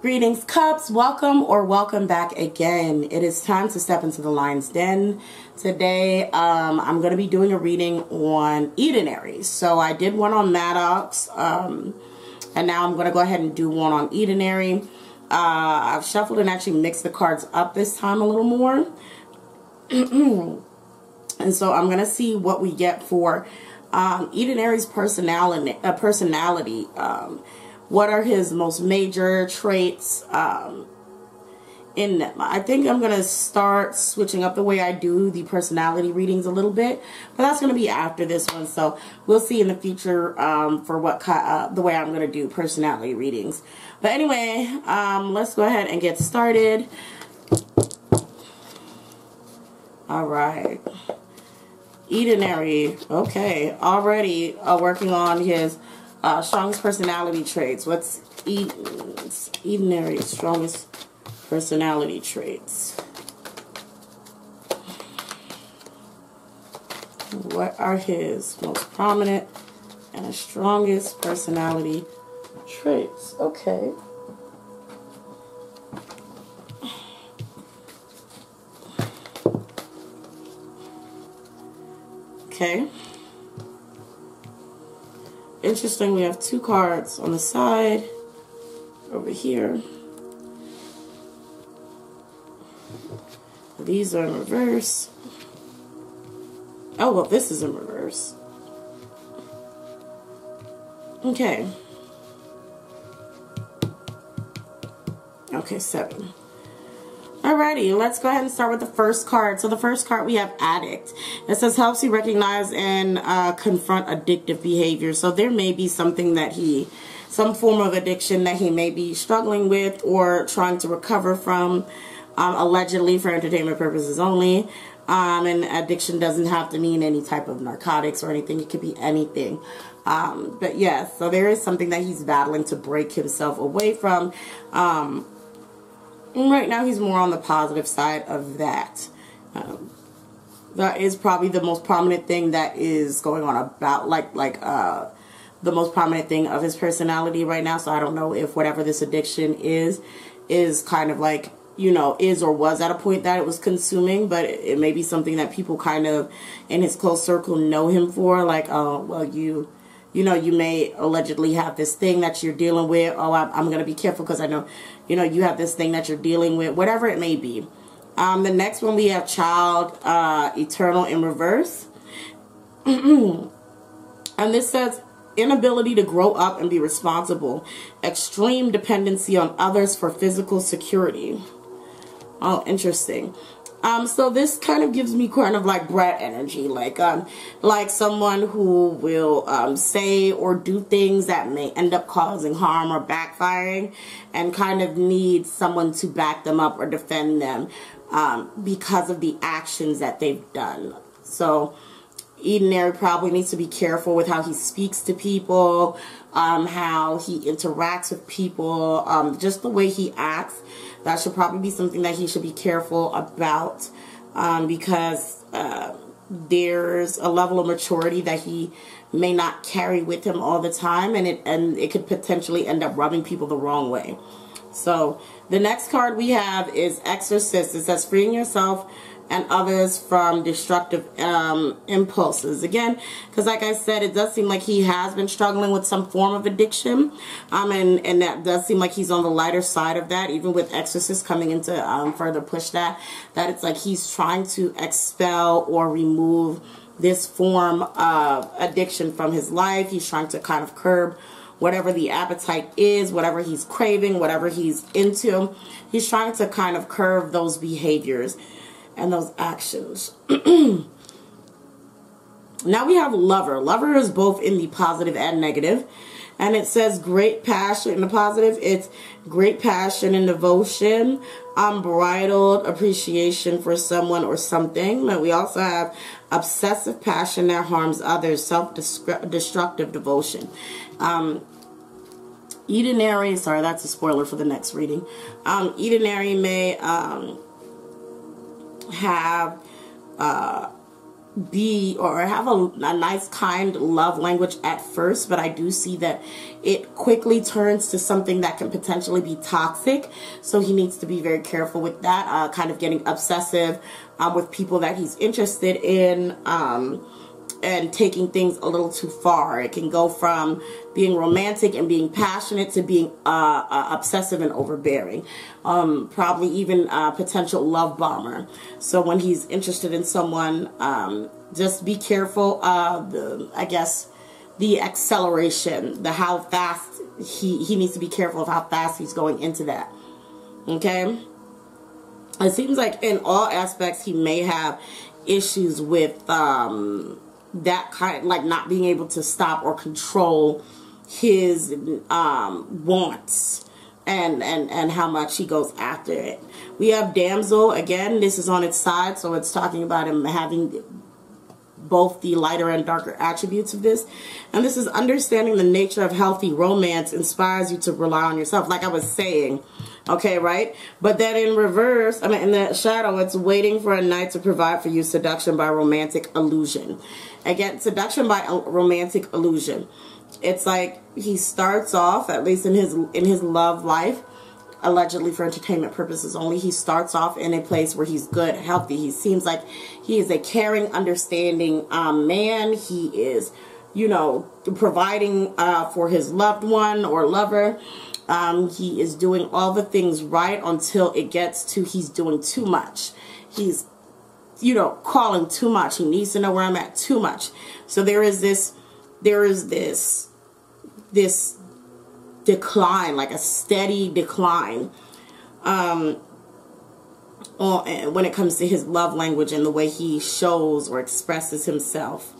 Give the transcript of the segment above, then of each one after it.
Greetings, Cups. Welcome or welcome back again. It is time to step into the lion's den. Today, I'm going to be doing a reading on Eden Aries. So I did one on Maddox, and now I'm going to go ahead and do one on Eden Aries. I've shuffled and actually mixed the cards up this time a little more. And so I'm going to see what we get for Eden Aries' personality. What are his most major traits in them? I think I'm going to start switching up the way I do the personality readings a little bit, but that's going to be after this one. So we'll see in the future for what the way I'm going to do personality readings. But anyway, let's go ahead and get started. All right. Eden Aries. Okay. Already working on his strongest personality traits. What's Eden Aries' strongest personality traits? What are his most prominent and strongest personality traits? Okay. Okay. Interesting, we have two cards on the side over here. These are in reverse. Oh, well, this is in reverse. Okay. Okay, 7. Alrighty, let's go ahead and start with the first card. So the first card we have Addict. It says helps you recognize and confront addictive behavior. So there may be something that some form of addiction that he may be struggling with or trying to recover from, allegedly for entertainment purposes only. And addiction doesn't have to mean any type of narcotics or anything. It could be anything. But yes, so there is something that he's battling to break himself away from. Right now, he's more on the positive side of that. That is probably the most prominent thing that is going on about, the most prominent thing of his personality right now. So I don't know if whatever this addiction is kind of like, you know, is or was at a point that it was consuming, but it may be something that people kind of in his close circle know him for. Like, oh, well, you know, you may allegedly have this thing that you're dealing with. Oh, I'm going to be careful because I know, you know, you have this thing that you're dealing with, whatever it may be. The next one we have Child, Eternal in reverse. And this says inability to grow up and be responsible. Extreme dependency on others for physical security. Oh, interesting. So this kind of gives me kind of like brat energy, like someone who will say or do things that may end up causing harm or backfiring, and kind of need someone to back them up or defend them because of the actions that they've done. So Eden Aries probably needs to be careful with how he speaks to people, how he interacts with people, just the way he acts. That should probably be something that he should be careful about, because there's a level of maturity that he may not carry with him all the time, and it could potentially end up rubbing people the wrong way. So the next card we have is Exorcist. It says freeing yourself and others from destructive impulses. Again, because like I said, it does seem like he has been struggling with some form of addiction, and that does seem like he's on the lighter side of that, even with Exorcist coming into further push that it's like he's trying to expel or remove this form of addiction from his life. He's trying to kind of curb whatever the appetite is, whatever he's craving, whatever he's into. He's trying to kind of curb those behaviors and those actions. Now we have Lover. Lover is both in the positive and negative. And it says great passion. In the positive, it's great passion and devotion, unbridled appreciation for someone or something. But we also have obsessive passion that harms others, self-destructive devotion. Eden Aries, sorry, that's a spoiler for the next reading. Eden Aries may have be or have a nice kind love language at first, but I do see that it quickly turns to something that can potentially be toxic, so he needs to be very careful with that, kind of getting obsessive with people that he's interested in, and taking things a little too far. It can go from being romantic and being passionate to being obsessive and overbearing. Probably even a potential love bomber. So when he's interested in someone, just be careful of the acceleration, how fast he needs to be careful of how fast he's going into that. Okay? It seems like in all aspects he may have issues with that kind, like not being able to stop or control his wants and how much he goes after it. We have damsel. Again, this is on its side, so it's talking about him having both the lighter and darker attributes of this. And this is understanding the nature of healthy romance inspires you to rely on yourself, like I was saying. Okay, right? But then in reverse, I mean, in the shadow, it's waiting for a knight to provide for you, seduction by romantic illusion. Again, seduction by romantic illusion. It's like he starts off, at least in his love life, allegedly for entertainment purposes only, he starts off in a place where he's good, healthy. He seems like he is a caring, understanding man. He is, you know, providing for his loved one or lover. He is doing all the things right until it gets to he's doing too much. He's, you know, calling too much. He needs to know where I'm at too much. So there is this decline, like a steady decline when it comes to his love language and the way he shows or expresses himself.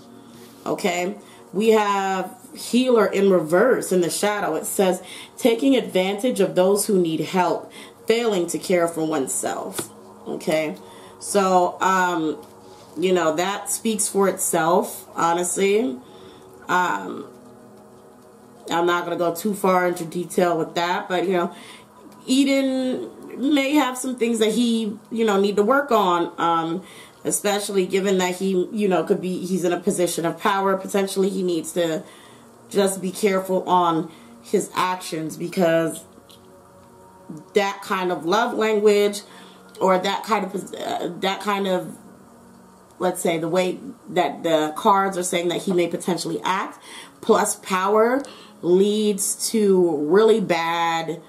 Okay? We have healer in reverse in the shadow. It says taking advantage of those who need help, failing to care for oneself. Okay? So, you know, that speaks for itself, honestly. I'm not going to go too far into detail with that, but, you know, Eden may have some things that he, you know, need to work on, especially given that he, you know, he's in a position of power. Potentially he needs to just be careful on his actions, because that kind of love language or that kind of, let's say, the way that the cards are saying that he may potentially act, plus power, leads to really bad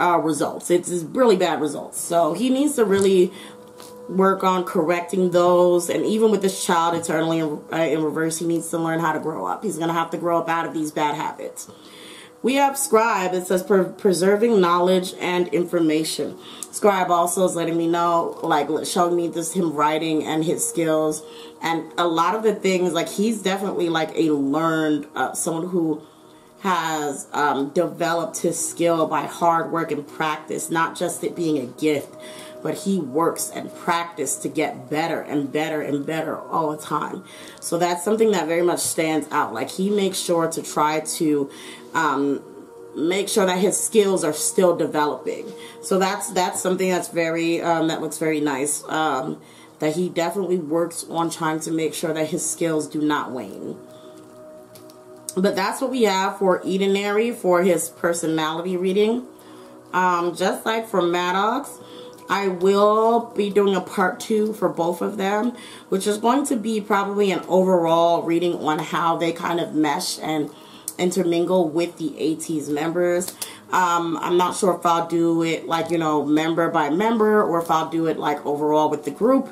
results. It's really bad results. So he needs to really work on correcting those. And even with this child eternally in reverse, he needs to learn how to grow up. He's going to have to grow up out of these bad habits. We have scribe. It says preserving knowledge and information. Scribe also is letting me know, like showing me this him writing and his skills, and a lot of the things, like he's definitely like a learned someone who has developed his skill by hard work and practice, not just it being a gift, but he works and practice to get better and better and better all the time. So that's something that very much stands out. Like he makes sure to try to make sure that his skills are still developing. So that's something that's very that looks very nice. That he definitely works on trying to make sure that his skills do not wane. But that's what we have for Edenary for his personality reading. Just like for Maddox, I will be doing a part 2 for both of them, which is going to be probably an overall reading on how they kind of mesh and intermingle with the AT's members. I'm not sure if I'll do it like, you know, member by member, or if I'll do it like overall with the group.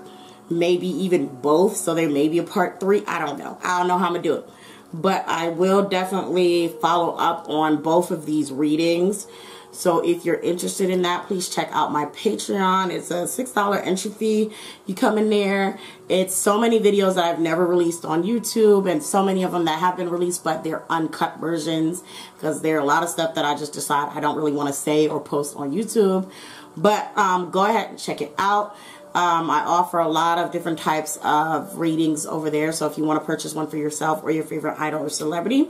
Maybe even both. So there may be a part 3. I don't know. I don't know how I'm going to do it. But I will definitely follow up on both of these readings. So if you're interested in that, please check out my Patreon. It's a $6 entry fee. You come in there. It's so many videos that I've never released on YouTube, and so many of them that have been released, but they're uncut versions, because there are a lot of stuff that I just decide I don't really want to say or post on YouTube. But go ahead and check it out. I offer a lot of different types of readings over there. So if you want to purchase one for yourself or your favorite idol or celebrity,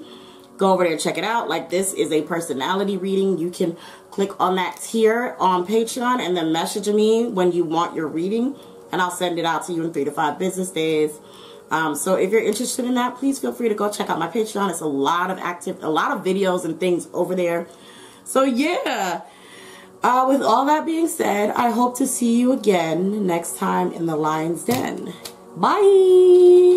go over there and check it out. Like, this is a personality reading. You can click on that tier on Patreon and then message me when you want your reading, and I'll send it out to you in 3 to 5 business days. So if you're interested in that, please feel free to go check out my Patreon. It's a lot of videos and things over there. So yeah, with all that being said, I hope to see you again next time in the Lion's Den. Bye.